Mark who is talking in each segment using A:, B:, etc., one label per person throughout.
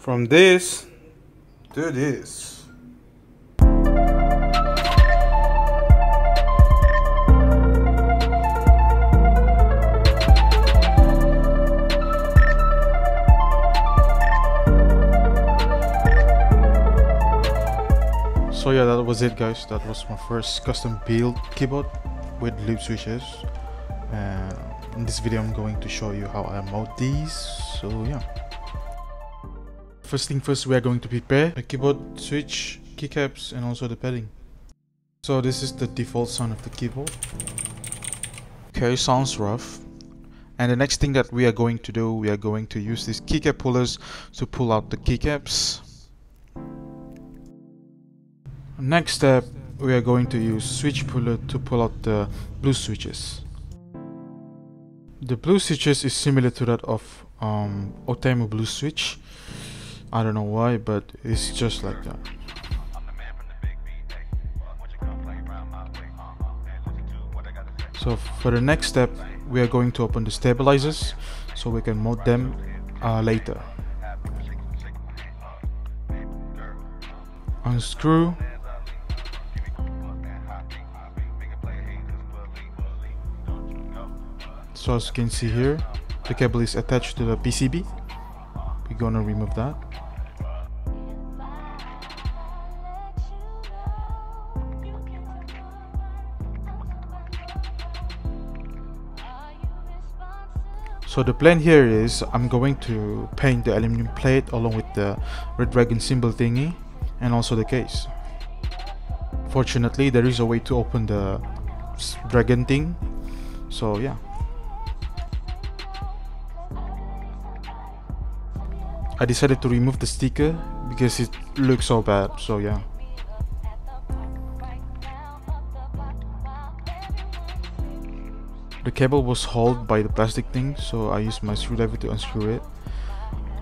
A: From this to this. So yeah, that was it guys. That was my first custom build keyboard with loop switches. In this video I'm going to show you how I mount these. So yeah. First thing first, we are going to prepare a keyboard switch, keycaps and also the padding. So this is the default sound of the keyboard. Okay, sounds rough. And the next thing that we are going to do, we are going to use these keycap pullers to pull out the keycaps. Next step, we are going to use switch puller to pull out the blue switches. The blue switches is similar to that of Otemu blue switch. I don't know why, but it's just like that. So for the next step, we are going to open the stabilizers so we can mount them later. Unscrew. So as you can see here, the cable is attached to the PCB. We're gonna remove that. So the plan here is I'm going to paint the aluminum plate along with the Redragon symbol thingy and also the case. Fortunately, there is a way to open the dragon thing. So yeah. I decided to remove the sticker because it looks so bad, so yeah. The cable was held by the plastic thing, so I used my screwdriver to unscrew it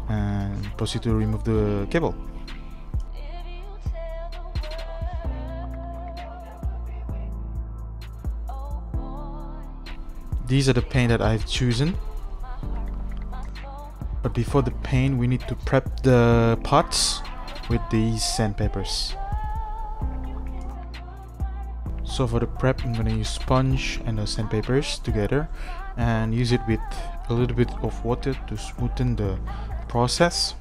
A: and proceed to remove the cable. These are the paint that I've chosen. But before the paint, we need to prep the pots with these sandpapers. So for the prep, I'm gonna use sponge and the sandpapers together and use it with a little bit of water to smoothen the process.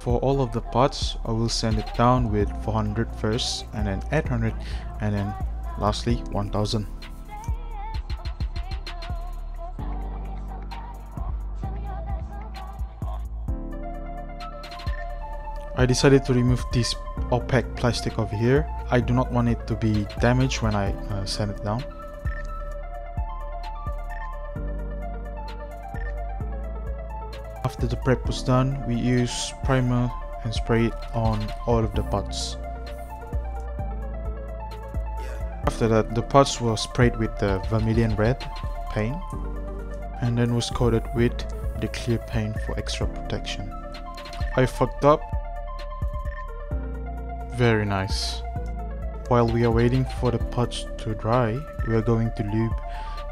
A: For all of the pots, I will sand it down with 400 first, and then 800, and then lastly 1000. I decided to remove this opaque plastic over here. I do not want it to be damaged when I sand it down. After the prep was done, we use primer and spray it on all of the pots. After that, the pots were sprayed with the vermilion red paint and then was coated with the clear paint for extra protection. I fucked up. Very nice. While we are waiting for the pots to dry, we are going to lube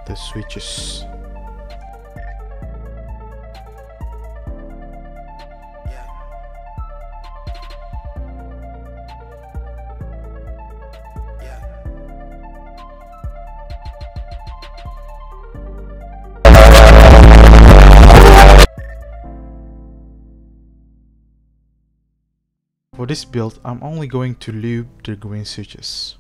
A: the switches. For this build, I'm only going to lube the green switches.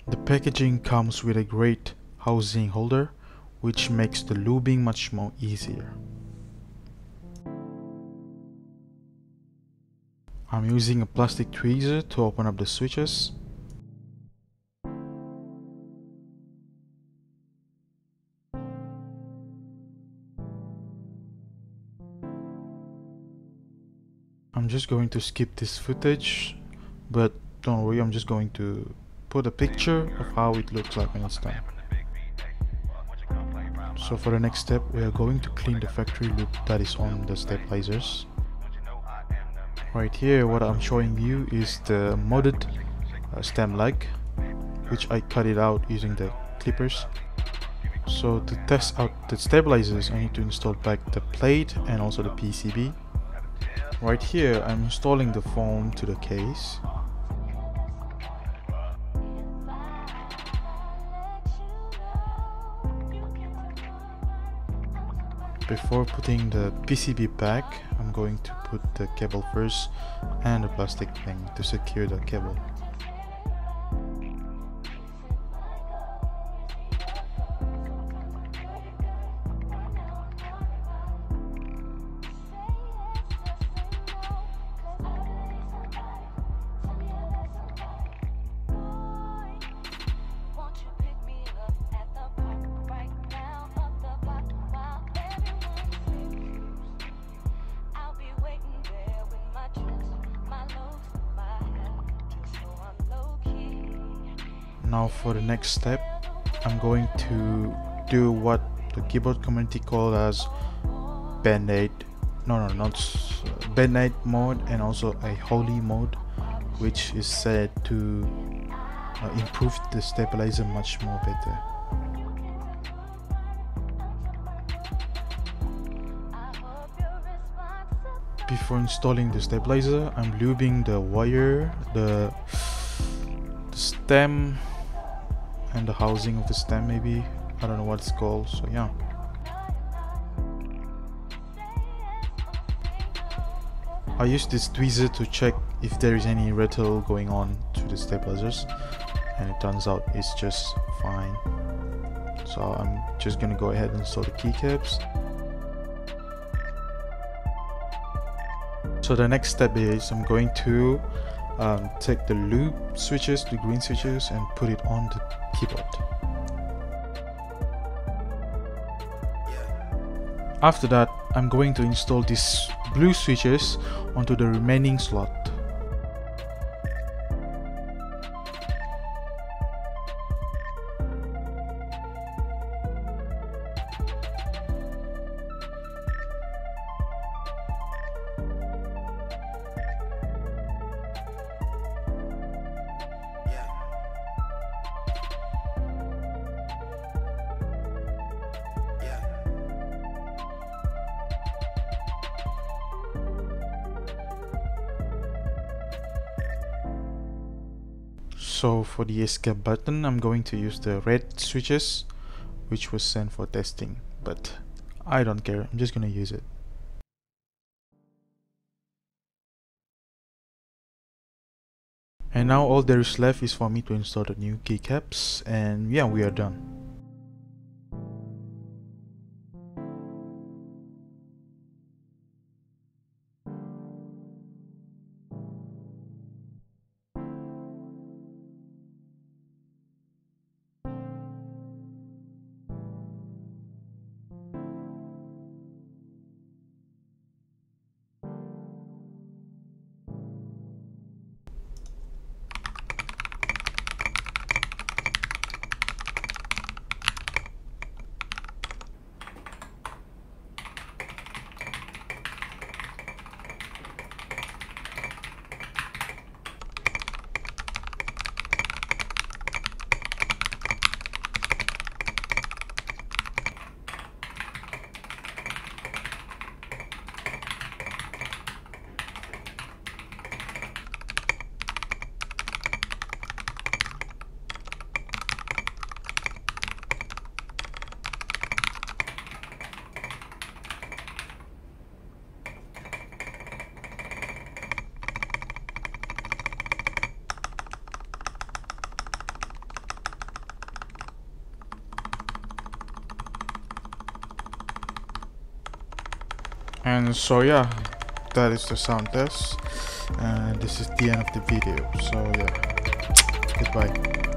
A: The packaging comes with a great housing holder, which makes the lubing much more easier. I'm using a plastic tweezer to open up the switches. I'm just going to skip this footage, but don't worry, I'm just going to put a picture of how it looks like when it's done. So for the next step, we are going to clean the factory loop that is on the stabilizers. Right here, what I'm showing you is the modded stem leg, which I cut it out using the clippers. So to test out the stabilizers, I need to install back the plate and also the PCB. Right here, I'm installing the foam to the case. Before putting the PCB back, I'm going to put the cable first and the plastic thing to secure the cable. Now for the next step, I'm going to do what the keyboard community call as band-aid, not band-aid mode, and also a holy mode, which is said to improve the stabilizer much more better. Before installing the stabilizer, I'm lubing the wire, the stem, and the housing of the stem, maybe. I don't know what it's called, so yeah. I use this tweezer to check if there is any rattle going on to the stabilizers, and it turns out it's just fine. So I'm just gonna go ahead and install the keycaps. So the next step is I'm going to take the lube switches, the green switches, and put it on the keyboard. After that, I'm going to install these blue switches onto the remaining slot. So for the escape button, I'm going to use the red switches, which was sent for testing, but I don't care, I'm just gonna use it. And now all there is left is for me to install the new keycaps, and yeah, we are done. And so yeah, that is the sound test, and this is the end of the video. So yeah, goodbye.